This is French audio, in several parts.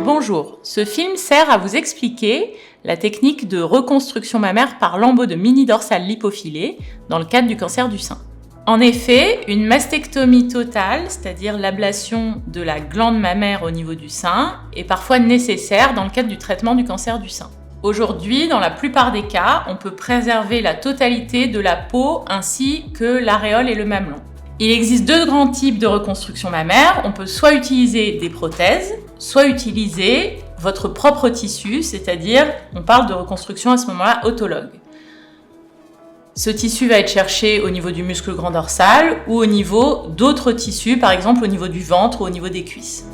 Bonjour, ce film sert à vous expliquer la technique de reconstruction mammaire par lambeau de mini-dorsale lipofilé dans le cadre du cancer du sein. En effet, une mastectomie totale, c'est-à-dire l'ablation de la glande mammaire au niveau du sein, est parfois nécessaire dans le cadre du traitement du cancer du sein. Aujourd'hui, dans la plupart des cas, on peut préserver la totalité de la peau ainsi que l'aréole et le mamelon. Il existe deux grands types de reconstruction mammaire. On peut soit utiliser des prothèses, soit utiliser votre propre tissu, c'est-à-dire on parle de reconstruction à ce moment-là autologue. Ce tissu va être cherché au niveau du muscle grand dorsal ou au niveau d'autres tissus, par exemple au niveau du ventre ou au niveau des cuisses.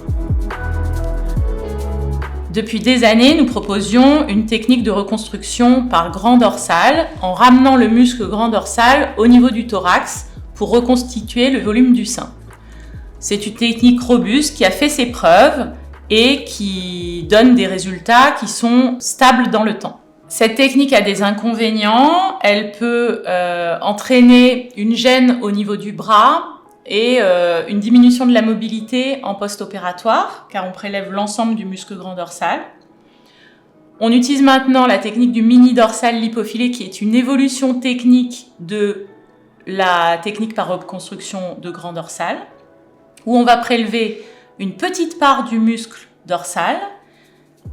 Depuis des années, nous proposions une technique de reconstruction par grand dorsal en ramenant le muscle grand dorsal au niveau du thorax pour reconstituer le volume du sein. C'est une technique robuste qui a fait ses preuves et qui donne des résultats qui sont stables dans le temps. Cette technique a des inconvénients, elle peut entraîner une gêne au niveau du bras et une diminution de la mobilité en post-opératoire, car on prélève l'ensemble du muscle grand dorsal. On utilise maintenant la technique du mini-dorsal lipofilé, qui est une évolution technique de la technique par reconstruction de grand dorsal, où on va prélever une petite part du muscle dorsal,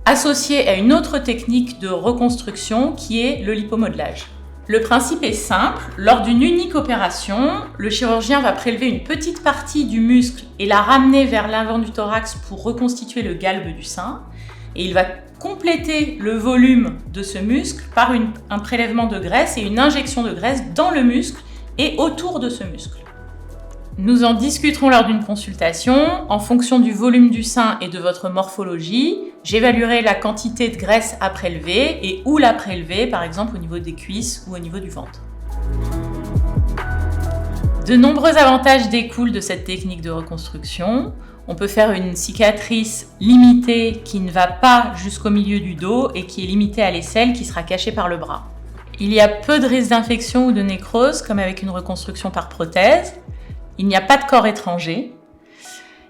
associé à une autre technique de reconstruction qui est le lipomodelage. Le principe est simple, lors d'une unique opération, le chirurgien va prélever une petite partie du muscle et la ramener vers l'avant du thorax pour reconstituer le galbe du sein, et il va compléter le volume de ce muscle par un prélèvement de graisse et une injection de graisse dans le muscle et autour de ce muscle. Nous en discuterons lors d'une consultation. En fonction du volume du sein et de votre morphologie, j'évaluerai la quantité de graisse à prélever et où la prélever, par exemple au niveau des cuisses ou au niveau du ventre. De nombreux avantages découlent de cette technique de reconstruction. On peut faire une cicatrice limitée qui ne va pas jusqu'au milieu du dos et qui est limitée à l'aisselle qui sera cachée par le bras. Il y a peu de risques d'infection ou de nécrose comme avec une reconstruction par prothèse. Il n'y a pas de corps étranger.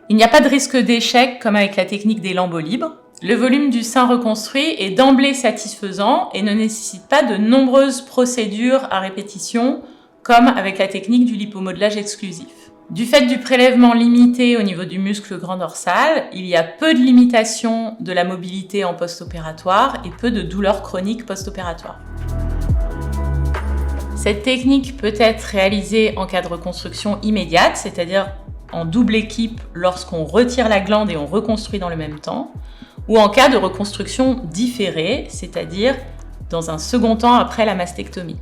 Il n'y a pas de risque d'échec comme avec la technique des lambeaux libres. Le volume du sein reconstruit est d'emblée satisfaisant et ne nécessite pas de nombreuses procédures à répétition comme avec la technique du lipomodelage exclusif. Du fait du prélèvement limité au niveau du muscle grand dorsal, il y a peu de limitation de la mobilité en post-opératoire et peu de douleurs chroniques post-opératoires. Cette technique peut être réalisée en cas de reconstruction immédiate, c'est-à-dire en double équipe lorsqu'on retire la glande et on reconstruit dans le même temps, ou en cas de reconstruction différée, c'est-à-dire dans un second temps après la mastectomie.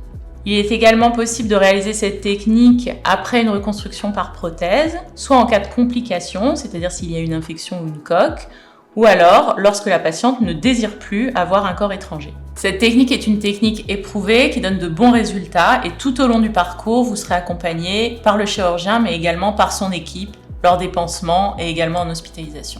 Il est également possible de réaliser cette technique après une reconstruction par prothèse, soit en cas de complications, c'est-à-dire s'il y a une infection ou une coque, ou alors lorsque la patiente ne désire plus avoir un corps étranger. Cette technique est une technique éprouvée qui donne de bons résultats et tout au long du parcours, vous serez accompagné par le chirurgien mais également par son équipe lors des pansements et également en hospitalisation.